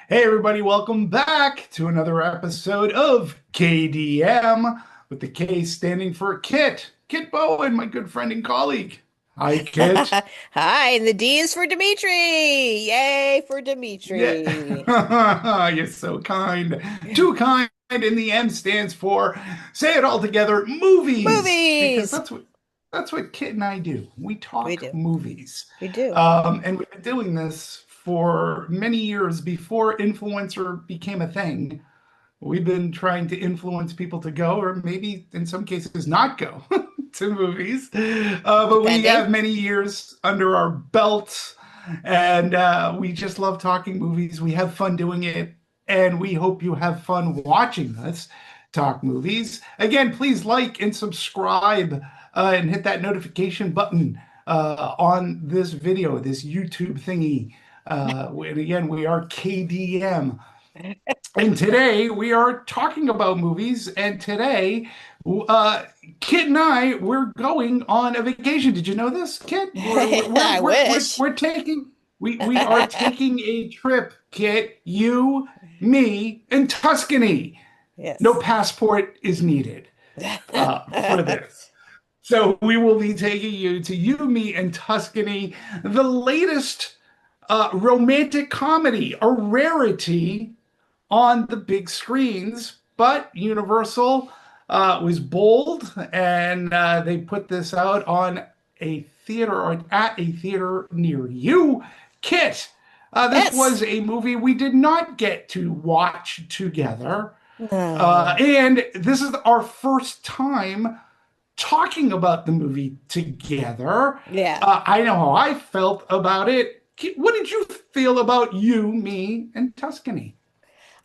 Hey, everybody, welcome back to another episode of KDM, with the K standing for Kit. Kit Bowen, my good friend and colleague. Hi, Kit. Hi, and the D is for Dimitri. Yay for Dimitri. Yeah, you're so kind. Too kind, and the M stands for, say it all together, movies. Because Movies. that's what Kit and I do. We We talk do. movies. We do. And we've been doing this for many years before influencer became a thing. We've been trying to influence people to go, or maybe in some cases not go to movies. But we Depending. have many years under our belts, and we just love talking movies. We have fun doing it, and we hope you have fun watching us talk movies. Again, please like and subscribe and hit that notification button on this video, this YouTube thingy. And again, we are KDM. And today we are talking about movies. And today, uh, Kit and we're going on a vacation. Did you know this, Kit? I wish. We're taking we are taking a trip, Kit. You, me, and Tuscany. No Yes. passport is needed for this. So we will be taking you to You, Me, and Tuscany, the latest romantic comedy, a rarity on the big screens, but Universal was bold and they put this out on a theater or at a theater near you. Kit, this Yes. was a movie we did not get to watch together. No. And this is our first time talking about the movie together. Yeah. I know how I felt about it. What did you feel about You, Me, and Tuscany?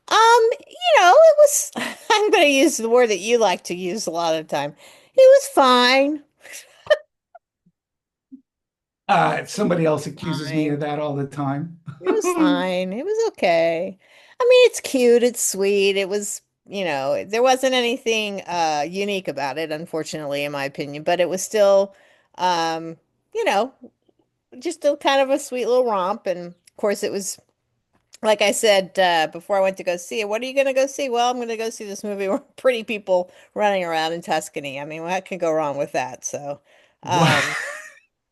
It was I'm going to use the word that you like to use a lot of the time. It was fine. Somebody else accuses me of Fine. that all the time. It was fine. It was okay. I mean, it's cute, it's sweet. It was, there wasn't anything unique about it, unfortunately, in my opinion, but it was still um, you know, just a kind of a sweet little romp. And of course it was like I said before I went to go see it, what are you going to go see? Well, I'm going to go see this movie where pretty people running around in Tuscany. I mean, what can go wrong with that? So, What, um,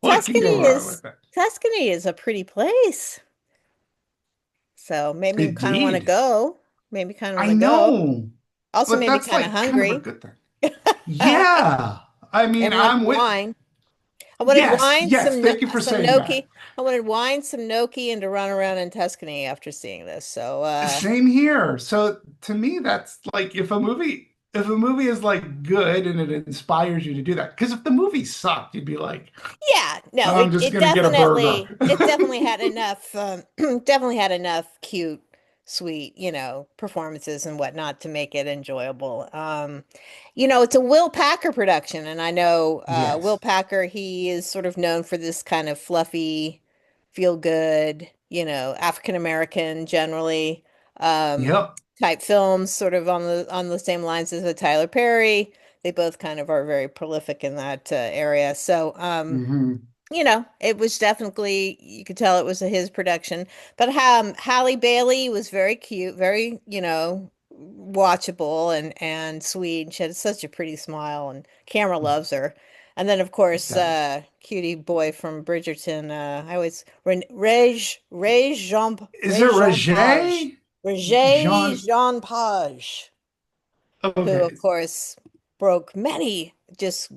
what can go Tuscany wrong with is that? Tuscany is a pretty place. So maybe you kind of want to Indeed. go. Maybe kind of want I to go. know, Also, but maybe that's kind of like kind of a hungry. good thing. Yeah. I mean, And wanted I'm with. wine. I wanted Yes, wine, yes. Thank you for some saying that. gnocchi. I wanted wine, some gnocchi, and to run around in Tuscany after seeing this. So, Same here. So to me, that's like if a movie is like good and it inspires you to do that. Because if the movie sucked, you'd be like, yeah, no, I'm just gonna get a burger. it definitely had enough, definitely had enough cute, sweet, performances and whatnot to make it enjoyable. It's a Will Packer production, and I know Will Yes. Packer, he is sort of known for this kind of fluffy, feel good, African American generally, um, Yep. type films, sort of on the same lines as a Tyler Perry. They both kind of are very prolific in that area. So, Hmm. it was definitely, you could tell it was his production. But Halle Bailey was very cute, very, watchable and sweet. She had such a pretty smile, and camera loves her. And then, of It course, does. cutie boy from Bridgerton. I always Is it Jean Page, Roger? Jean? Jean Page, who, of Okay. course, broke many, just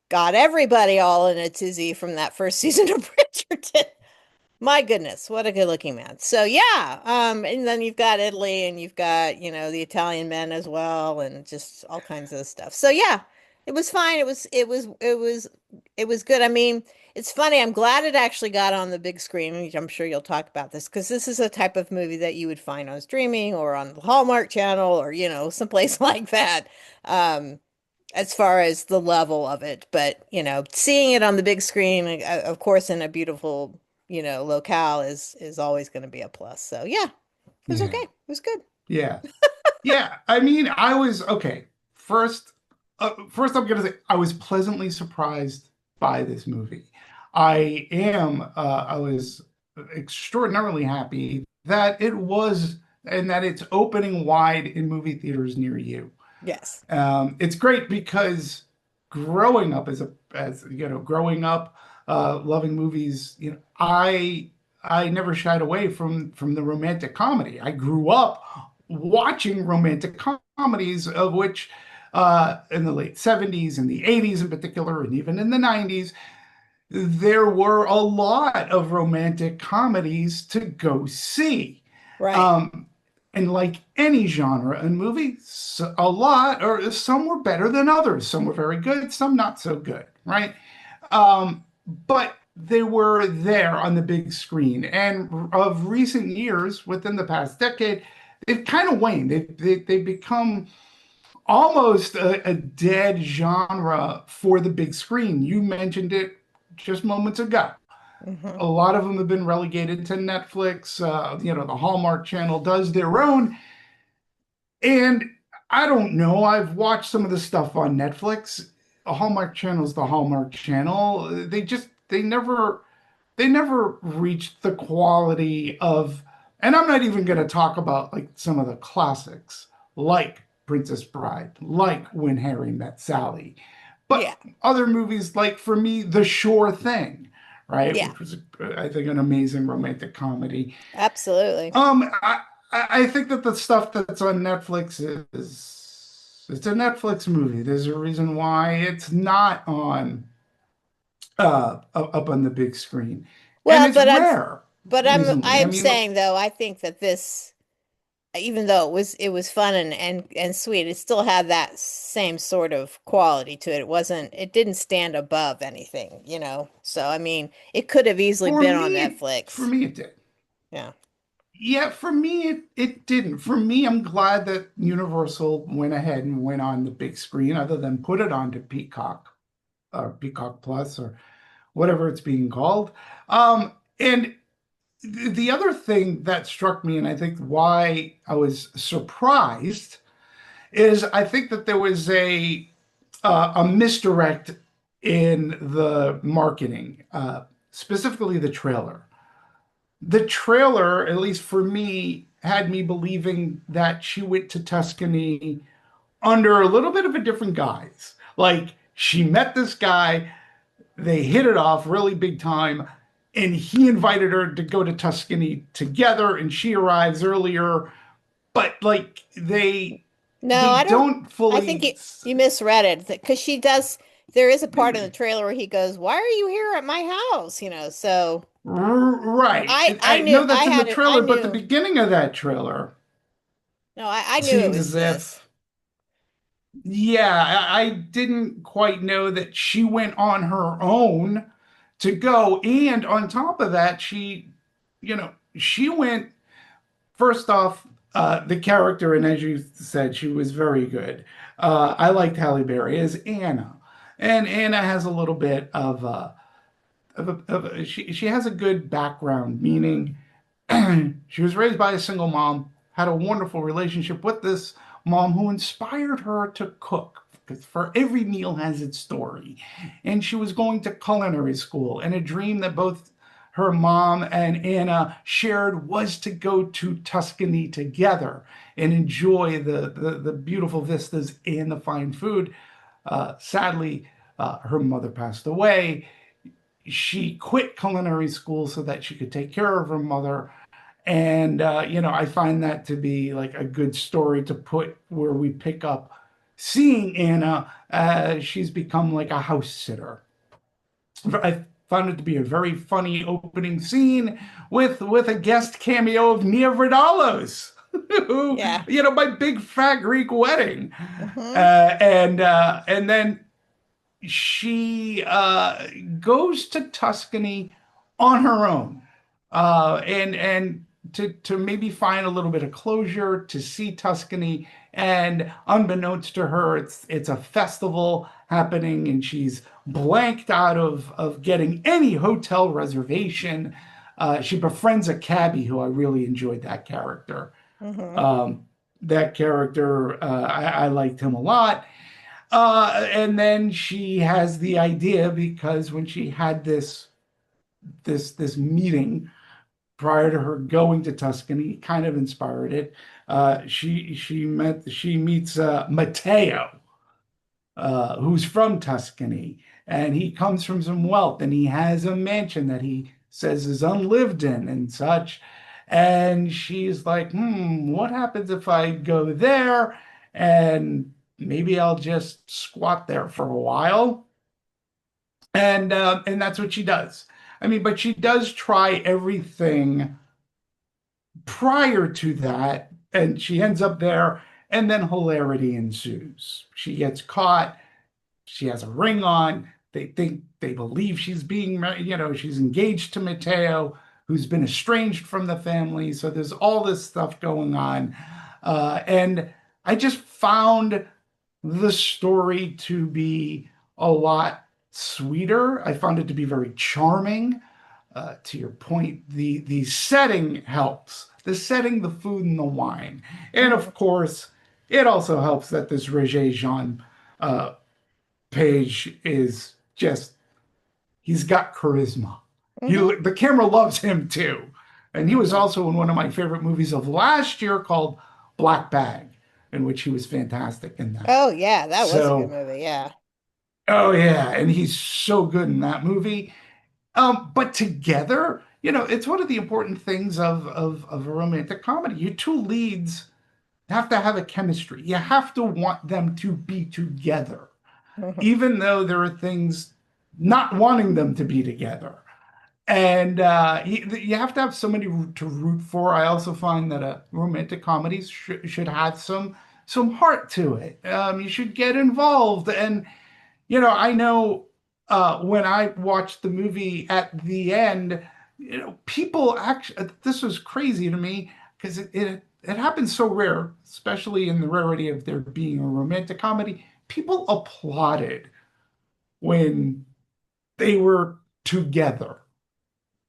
got everybody all in a tizzy from that first season of Bridgerton. My goodness, what a good looking man. So yeah, and then you've got Italy and you've got, the Italian men as well and just all kinds of stuff. So yeah, it was fine. It was good. I mean, it's funny. I'm glad it actually got on the big screen. I'm sure you'll talk about this because this is a type of movie that you would find on streaming or on the Hallmark Channel or, someplace like that. Um, as far as the level of it. But, seeing it on the big screen, of course, in a beautiful, locale is always going to be a plus. So yeah, it was okay. Yeah. It was good. Yeah. Yeah. I mean, I was okay. First, first I'm gonna say I was pleasantly surprised by this movie. I was extraordinarily happy that it was and that it's opening wide in movie theaters near you. Yes. It's great because growing up as you know, growing up, loving movies, you know, I never shied away from the romantic comedy. I grew up watching romantic comedies, of which in the late 70s and the 80s in particular, and even in the 90s, there were a lot of romantic comedies to go see. Right. Um, and like any genre in movies, a lot or some were better than others. Some were very good, some not so good, right? But they were there on the big screen. And of recent years, within the past decade, they've kind of waned. They've become almost a dead genre for the big screen. You mentioned it just moments ago. Hmm. A lot of them have been relegated to Netflix. You know, the Hallmark Channel does their own. And I don't know. I've watched some of the stuff on Netflix. The Hallmark Channel is the Hallmark Channel. They never reached the quality of, and I'm not even going to talk about like some of the classics, like Princess Bride, like When Harry Met Sally, Yeah. but other movies like for me, The Sure Thing, right, Yeah. which was I think an amazing romantic comedy. Absolutely. Um, I I think that the stuff that's on Netflix is it's a Netflix movie. There's a reason why it's not on up on the big screen, and Well, it's rare recently. I I'm mean, saying though, I think that this, even though it was fun and sweet, it still had that same sort of quality to it. It didn't stand above anything, you know. So I mean, it could have easily for been on me, for Netflix. me, it did. Yeah. Yeah, for me, it didn't. For me, I'm glad that Universal went ahead and went on the big screen, other than put it onto Peacock or Peacock Plus or whatever it's being called. And the other thing that struck me, and I think why I was surprised, is I think that there was a misdirect in the marketing, specifically the trailer. The trailer, at least for me, had me believing that she went to Tuscany under a little bit of a different guise. Like she met this guy, they hit it off really big time, and he invited her to go to Tuscany together, and she arrives earlier. But like No, they I don't. don't I think fully you misread it because she does. There is a part in the trailer where he goes, "Why are you here at my house?" You know. So right. I I knew know I that's in the had it. I trailer, but the knew. beginning of that trailer No, I knew it seemed was as this. if, yeah, I didn't quite know that she went on her own to go. And on top of that, she went first off, the character, and as you said, she was very good. I liked Halle Berry as Anna, and Anna has a little bit she has a good background, meaning she was raised by a single mom, had a wonderful relationship with this mom who inspired her to cook. Because for every meal has its story. And she was going to culinary school, and a dream that both her mom and Anna shared was to go to Tuscany together and enjoy the beautiful vistas and the fine food. Sadly, her mother passed away. She quit culinary school so that she could take care of her mother. And, I find that to be like a good story to put where we pick up seeing Anna. She's become like a house sitter. I found it to be a very funny opening scene with a guest cameo of Nia Vardalos, who, Yeah. my big fat Greek wedding. Hmm. And then she goes to Tuscany on her own, and to maybe find a little bit of closure to see Tuscany. And unbeknownst to her, it's a festival happening, and she's blanked out of getting any hotel reservation. She befriends a cabbie who I really enjoyed that character. Hmm. Um, that character, I liked him a lot. And then she has the idea because when she had this meeting prior to her going to Tuscany, kind of inspired it. She meets Matteo, who's from Tuscany, and he comes from some wealth, and he has a mansion that he says is unlived in and such. And she's like, what happens if I go there and maybe I'll just squat there for a while? And that's what she does. I mean, but she does try everything prior to that, and she ends up there, and then hilarity ensues. She gets caught. She has a ring on. They believe she's being, she's engaged to Matteo, who's been estranged from the family. So there's all this stuff going on. And I just found the story to be a lot sweeter. I found it to be very charming. To your point, the setting helps. The setting, the food, and the wine. And Mhm. of course, it also helps that this Roger Jean Page is just, he's got charisma. Mhm. The camera loves him too. And he was Mhm. also in one of my favorite movies of last year called Black Bag, in which he was fantastic in that. Oh yeah, that was a good So, movie. Yeah. oh yeah, and he's so good in that movie. But together, it's one of the important things of a romantic comedy. Your two leads have to have a chemistry. You have to want them to be together, Mhm. even though there are things not wanting them to be together. And you have to have somebody to root for. I also find that romantic comedies should have some heart to it. You should get involved. And I know when I watched the movie at the end, people actually, this was crazy to me because it happens so rare, especially in the rarity of there being a romantic comedy. People applauded when they were together.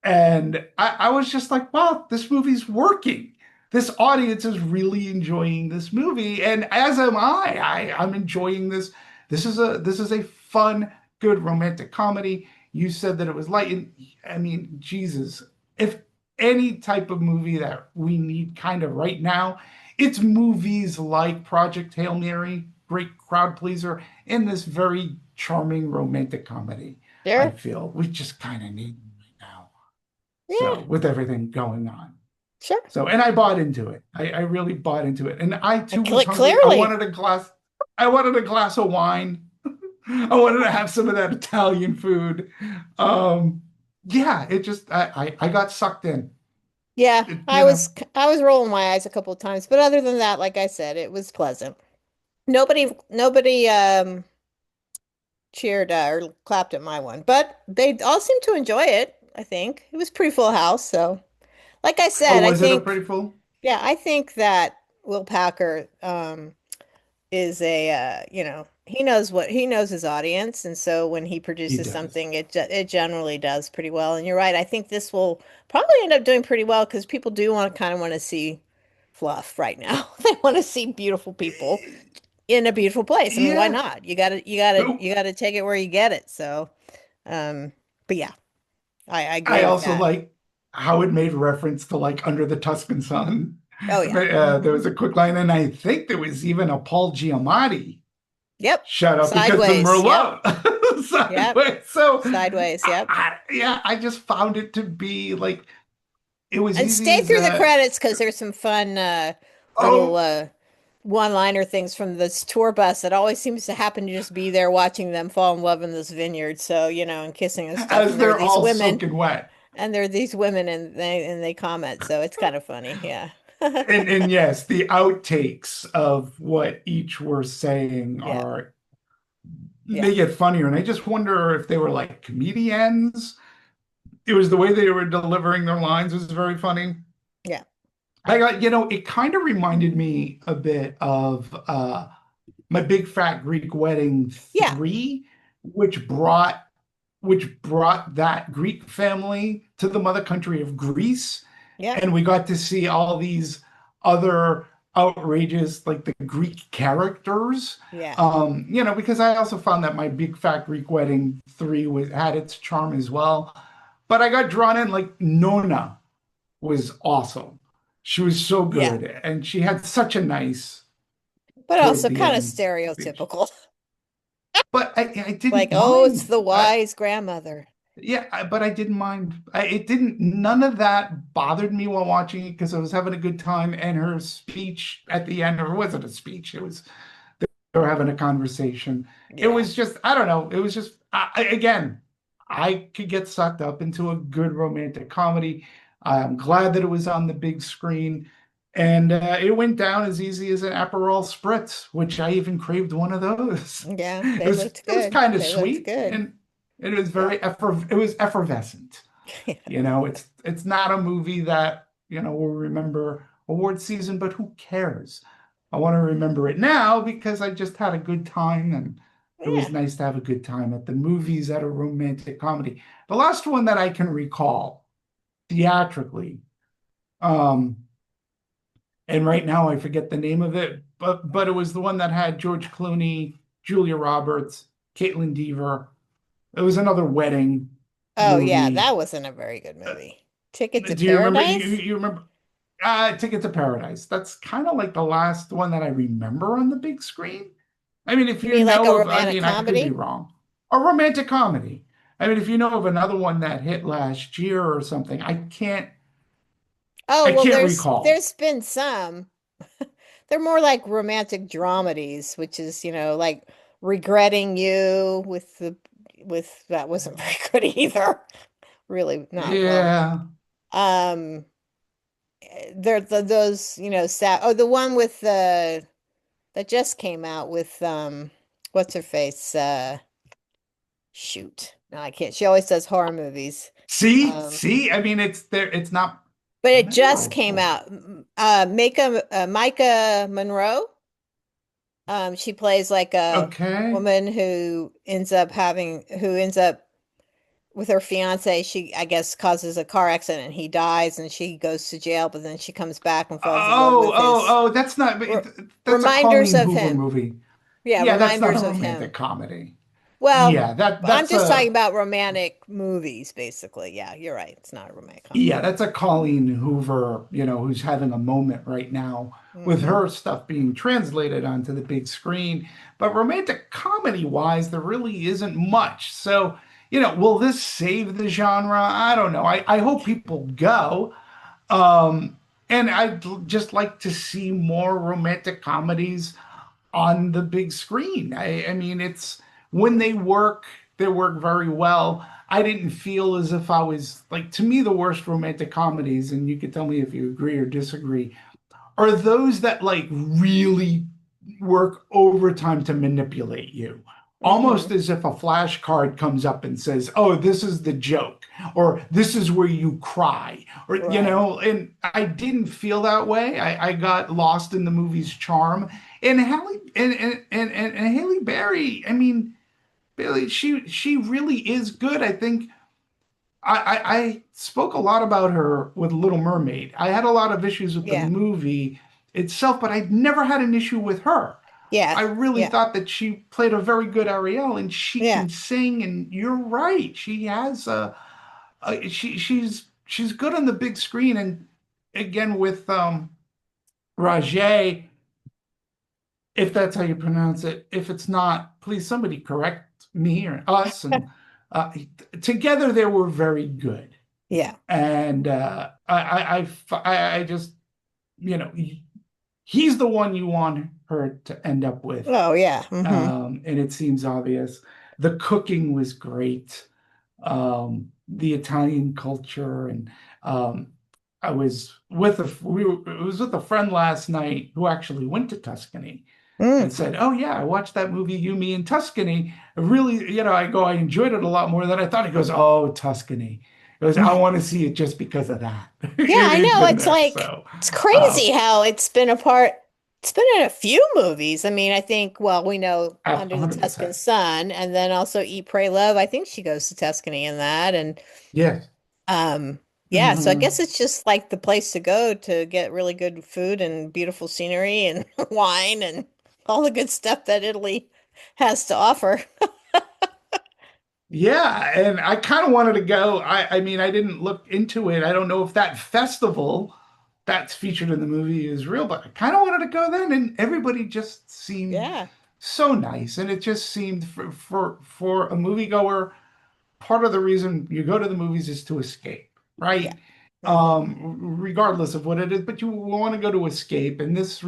And I was just like, wow, this movie's working. This audience is really enjoying this movie, and as am I. I'm enjoying this. This is a fun, good romantic comedy. You said that it was light, and I mean, Jesus, if any type of movie that we need kind of right now, it's movies like Project Hail Mary, great crowd pleaser, and this very charming romantic comedy. I Sure. feel we just kind of need right now. Yeah. So with everything going on. Sure. So, and I bought into it. I really bought into it. And I too And was hungry. clearly. I wanted a glass of wine. I wanted to have some of that Italian food. Um, yeah, it just I got sucked in. Yeah, It, I was rolling my eyes a couple of times, but other than that, like I said, it was pleasant. Nobody cheered or clapped at my one, but they all seemed to enjoy it, I think. It was a pretty full house, so like I oh, said, I was it a think pretty full? yeah, I think that Will Packer is he knows his audience, and so when he He produces does. something, it generally does pretty well. And you're right, I think this will probably end up doing pretty well because people do want to see fluff right now. They want to see beautiful people in a beautiful place. I mean, why Yeah. not? You gotta take it where you get it. So, um, but yeah, I agree I with also that. like how it made reference to like Under the Tuscan Sun. Oh yeah. There Hmm. was a quick line, and I think there was even a Paul Giamatti Yep. shut up because of Sideways. Yep. Merlot Yep. sideways. So, Sideways. Yep. yeah, I just found it to be like it was And easy stay as through the credits because there's some fun little oh, one-liner things from this tour bus that always seems to happen to just be there watching them fall in love in this vineyard. So, and kissing and stuff. as And there are they're these all women, soaking wet. and there are these women, and they comment. So it's kind of funny. Yeah. And yes, the outtakes of what each were saying Yeah. are Yeah. they get funnier, and I just wonder if they were like comedians. It was the way they were delivering their lines was very funny. Yeah. I got, it kind of reminded me a bit of My Big Fat Greek Wedding Yeah. 3, which brought that Greek family to the mother country of Greece. Yeah. And we got to see all these other outrageous, like the Greek characters. Yeah. Because I also found that My Big Fat Greek Wedding 3 had its charm as well. But I got drawn in like Nona. was awesome. She was so Yeah. good, and she had such a nice But towards also the kind of end speech. stereotypical. But I Like, didn't oh, it's mind. the wise grandmother. Yeah, but I didn't mind. It didn't. None of that bothered me while watching it because I was having a good time. And her speech at the end, or was it a speech? It was they were having a conversation. It Yeah. was just, I don't know. It was just, again, I could get sucked up into a good romantic comedy. I'm glad that it was on the big screen. And it went down as easy as an Aperol Spritz, which I even craved one of those. Yeah, It they was looked it was good. kind of They looked sweet good. and it was Yeah. it was effervescent. You know, it's not a movie that, we'll remember award season, but who cares? I want to remember it now because I just had a good time and it was Yeah. nice to have a good time at the movies at a romantic comedy. The last one that I can recall theatrically, um, and right now I forget the name of it, but it was the one that had George Clooney, Julia Roberts, Caitlin Dever. It was another wedding Oh, yeah, movie. that wasn't a very good movie. Ticket to Do you remember? Paradise? You remember? Ticket to Paradise. That's kind of like the last one that I remember on the big screen. I mean, if You you mean like a know of, I romantic mean, I could be comedy? wrong. A romantic comedy. I mean, if you know of another one that hit last year or something, Oh, I well, can't there's recall. been some. They're more like romantic dramedies, which is, like Regretting You with that wasn't very good either. Really not well. Yeah. Um those, sad. Oh, the one with the that just came out with what's her face? Shoot. No, I can't. She always does horror movies. See, Um see. I mean, it's there. It's not but it just came memorable. out. Micah Monroe. She plays like a Okay. woman who ends up with her fiance. She, I guess, causes a car accident and he dies and she goes to jail, but then she comes back and falls in love Oh, with oh, his oh. That's not. re That's a reminders Colleen of Hoover him. movie. Yeah, Yeah, that's not a reminders of romantic him. comedy. Well, Yeah, that I'm that's just talking a about romantic movies, basically. Yeah, you're right. It's not a romantic yeah, comedy. that's a Colleen Hoover, who's having a moment right now with Hmm. her stuff being translated onto the big screen. But romantic comedy wise, there really isn't much. So, will this save the genre? I don't know. I hope people go. Um, and I'd just like to see more romantic comedies on the big screen. I mean, it's when they work very well. I didn't feel as if I was like, to me, the worst romantic comedies, and you could tell me if you agree or disagree, are those that like really work overtime to manipulate you. Hmm. Almost as if a flashcard comes up and says, "Oh, this is the joke," or "This is where you cry," or Right. And I didn't feel that way. I got lost in the movie's charm. And Halle and Haley Berry. I mean, Billy, she really is good. I think I spoke a lot about her with Little Mermaid. I had a lot of issues with the Yeah. movie itself, but I never had an issue with her. I Yeah. really Yeah. thought that she played a very good Ariel, and she Yeah. can sing. And you're right, she has she's good on the big screen. And again with Rajay, if that's how you pronounce it. If it's not, please somebody correct me or us. And uh, together they were very good. Yeah. And I just, he's the one you want her to end up with. Oh, yeah. Hmm. And it seems obvious. The cooking was great. The Italian culture, and um, I was with I was with a friend last night who actually went to Tuscany Mm. and said, "Oh yeah, I watched that movie You, Me, in Tuscany. I really, I enjoyed it a lot more than I thought." He goes, "Oh, Tuscany." He goes, "I want to see it just because of that." Yeah, I It's know. been It's there, like so it's uh, crazy how it's been in a few movies. I mean, I think, well, we know Under the Tuscan 100%. Sun and then also Eat, Pray, Love. I think she goes to Tuscany in that. And Yes. um yeah, so I guess Mhm. it's just like the place to go to get really good food and beautiful scenery and wine and all the good stuff that Italy has to offer. Yeah, and I kind of wanted to go. I mean, I didn't look into it. I don't know if that festival that's featured in the movie is real, but I kind of wanted to go then, and everybody just seemed Yeah. so nice, and it just seemed for a moviegoer, part of the reason you go to the movies is to escape, Yeah. right? Hmm. Regardless of what it is, but you want to go to escape, and this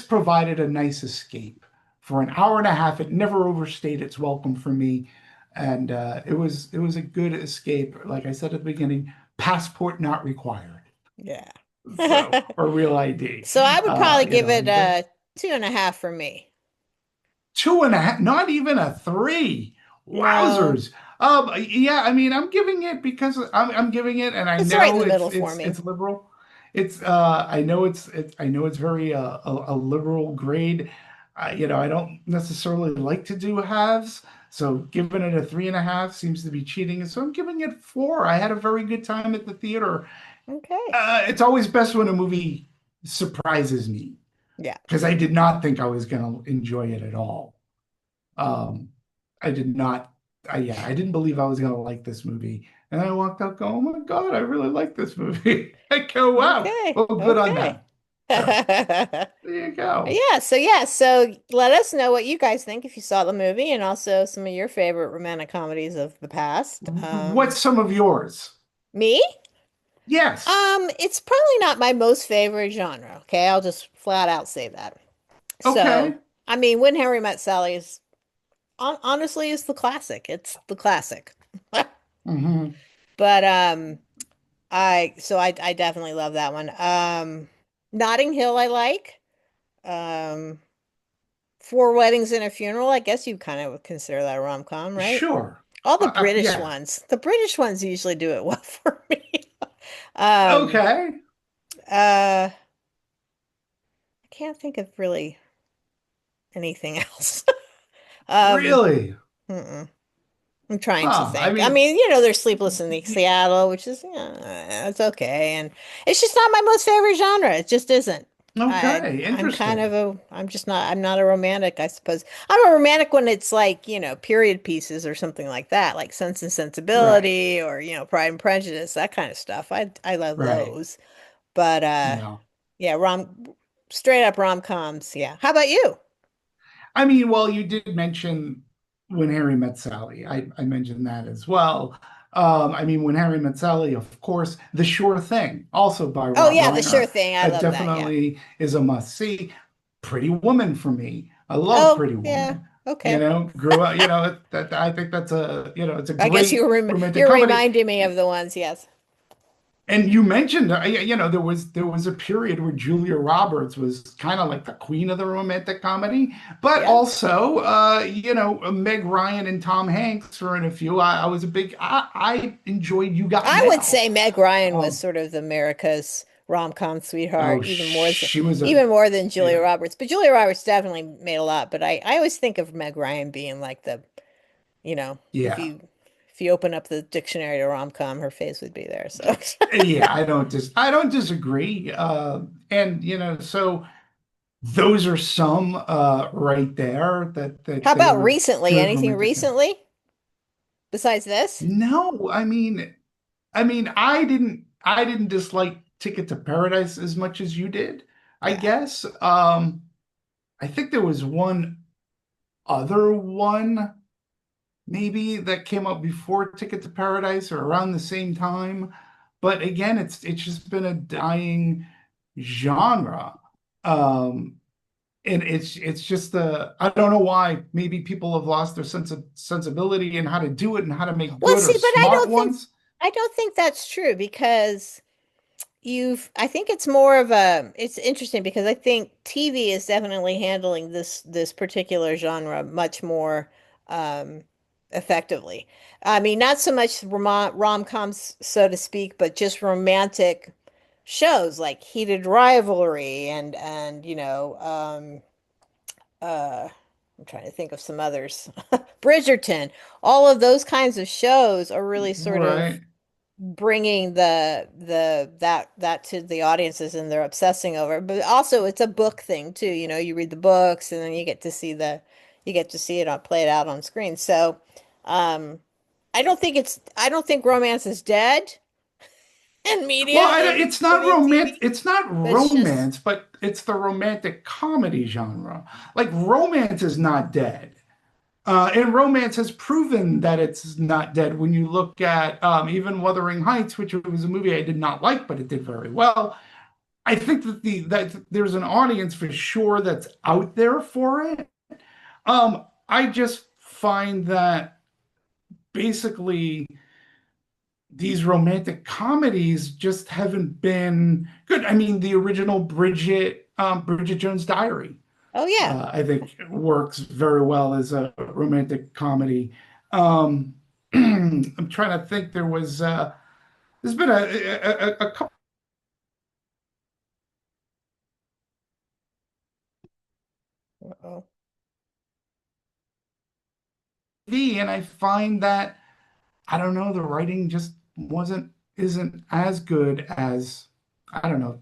provided a nice escape for an hour and a half. It never overstayed its welcome for me, and it was a good escape. Like I said at the beginning, passport not required, Yeah. so or real ID. So I would probably give it And a 2.5 for me. two and a half, not even a three. No, Wowzers. Yeah, I mean, I'm giving it because I'm giving it, and I it's right in know the it's middle for it's me. it's liberal. I know it's very a liberal grade. I don't necessarily like to do halves, so giving it a 3.5 seems to be cheating. And so I'm giving it 4. I had a very good time at the theater. Okay. It's always best when a movie surprises me Yeah. because I did not think I was going to enjoy it at all. Um, I did not, yeah, I didn't believe I was gonna like this movie. And I walked out going, oh my God, I really like this movie. I go, wow, Okay. well, good on Okay. them. So there you go. So let us know what you guys think if you saw the movie and also some of your favorite romantic comedies of the past. What's some of yours? Me? Yes. It's probably not my most favorite genre. Okay, I'll just flat out say that. So, Okay. I mean, When Harry Met Sally is honestly is the classic. It's the classic. Hmm. But I definitely love that one. Notting Hill I like. Um, Four Weddings and a Funeral. I guess you kind of would consider that a rom-com, right? Sure. All the British Yeah. ones. The British ones usually do it well for me. Um, Okay. I can't think of really anything else. Um, Really? mm-mm. I'm trying to Huh. I think. I mean, mean, there's Sleepless in Seattle, which is, it's okay, and it's just not my most favorite genre. It just isn't. okay. I'm Interesting. I'm not a romantic, I suppose. I'm a romantic when it's like, period pieces or something like that, like Sense and Right. Sensibility or, Pride and Prejudice, that kind of stuff. I love Right. those. But Yeah. yeah, straight up rom-coms. Yeah. How about you? I mean, well, you did mention When Harry Met Sally. I mentioned that as well. I mean, When Harry Met Sally, of course, The Sure Thing, also by Oh Rob yeah, The Sure Reiner, Thing. I love that. Yeah. definitely is a must see. Pretty Woman for me. I love Oh, Pretty yeah. Woman. Okay. Grew up, that I think that's it's a I guess great romantic you're comedy. reminding me of the ones, yes. And you mentioned, there was a period where Julia Roberts was kind of like the queen of the romantic comedy, but Yeah. also, Meg Ryan and Tom Hanks were in a few. I enjoyed You Got I would Mail. say Meg Ryan was Um, sort of the America's rom-com sweetheart, oh, she was even more than Julia yeah, Roberts. But Julia Roberts definitely made a lot. But I always think of Meg Ryan being like the, you know, if yeah, you if you open up the dictionary to rom-com, her face would be there. So yeah. I don't disagree. And so those are some right there how that about are recently? good Anything romantic. recently besides this? No, I mean, I didn't dislike Ticket to Paradise as much as you did, I Yeah. guess. I think there was one other one maybe that came up before Ticket to Paradise or around the same time. But again, it's just been a dying genre. Um, and it's just I don't know why maybe people have lost their sensibility and how to do it and how to make Well, good or see, but smart ones. I don't think that's true because I think it's more of a it's interesting because I think TV is definitely handling this particular genre much more um effectively. I mean, not so much rom-coms, so to speak, but just romantic shows like Heated Rivalry and I'm trying to think of some others. Bridgerton. All of those kinds of shows are really sort of Right. bringing that to the audiences and they're obsessing over it. But also it's a book thing too. You read the books and then you get to see it on play it out on screen. So Um, I don't think romance is dead in media Well, and it's not in romance. TV, It's not but it's just, romance, but it's the romantic comedy genre. Like romance is not dead. And romance has proven that it's not dead when you look at even Wuthering Heights, which was a movie I did not like, but it did very well. I think that there's an audience for sure that's out there for it. I just find that basically these romantic comedies just haven't been good. I mean, the original Bridget Jones' Diary, oh yeah. I think works very well as a romantic comedy. Um, I'm trying to think. There's been a couple, Uh-oh. and I find that I don't know, the writing just wasn't isn't as good as I don't know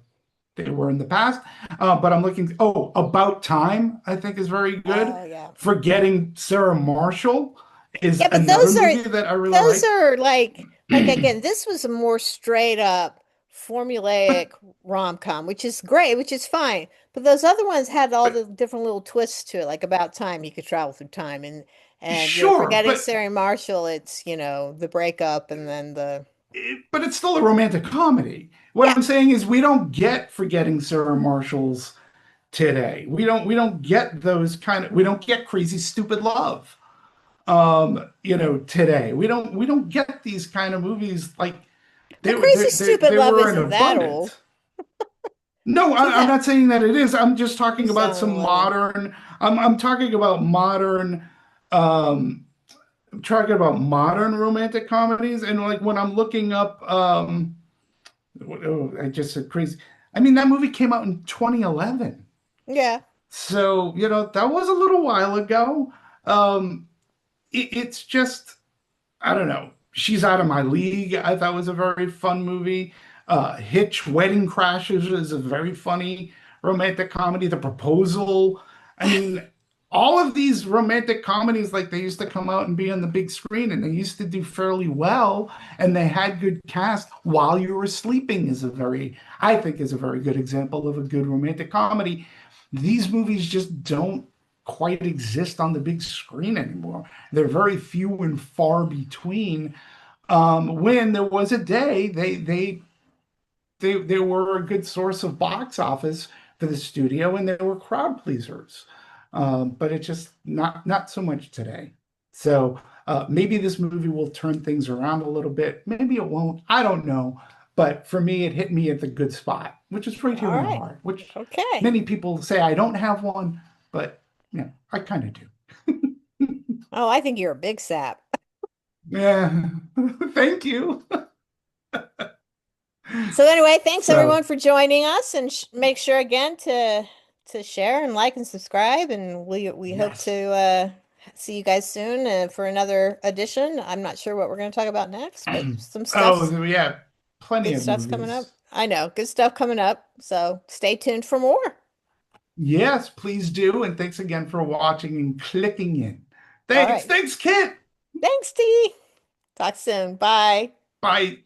they were in the past. But I'm looking. Oh, About Time, I think is very good. Oh yeah. Forgetting Sarah Marshall is Yeah, but another movie that I really those like. are like again, this was a more straight up formulaic rom-com, which is great, which is fine. But those other ones had all But the different little twists to it, like About Time, he could travel through time, and sure, Forgetting Sarah Marshall, it's the breakup and then the but it's still a romantic comedy. What yeah. I'm saying is we don't get Forgetting Sarah Marshall's today. We don't get those kind of we don't get Crazy Stupid Love. Today. We don't get these kind of movies like Well, Crazy Stupid they Love were in isn't that old. abundance. No, I'm not saying that it is. I'm just talking about some 2011. modern. I'm talking about modern. Um, I'm talking about modern romantic comedies, and like when I'm looking up, oh, I just said crazy. I mean, that movie came out in 2011, Yeah. so that was a little while ago. Um, it's just I don't know. She's Out of My League. I thought was a very fun movie. Hitch Wedding Crashes is a very funny romantic comedy. The Proposal. I mean, all of these romantic comedies, like they used to come out and be on the big screen, and they used to do fairly well, and they had good cast. While You Were Sleeping I think, is a very good example of a good romantic comedy. These movies just don't quite exist on the big screen anymore. They're very few and far between. When there was a day, they were a good source of box office for the studio, and they were crowd pleasers. But it's just not so much today. So maybe this movie will turn things around a little bit. Maybe it won't. I don't know. But for me, it hit me at the good spot, which is right here All in the right. heart. Which Okay. many people say I don't have one, but I kind of do. Oh, I think you're a big sap. Yeah. Thank you. So anyway, thanks So, everyone for joining us, and make sure again to share and like and subscribe, and we hope to yes. see you guys soon for another edition. I'm not sure what we're going to talk about next, but some stuff's Oh, yeah. Plenty good of stuff's coming up. movies. I know, good stuff coming up. So stay tuned for more. Yes, please do. And thanks again for watching and clicking in. All Thanks. right. Thanks, Kit. Thanks, T. Talk soon. Bye. Bye.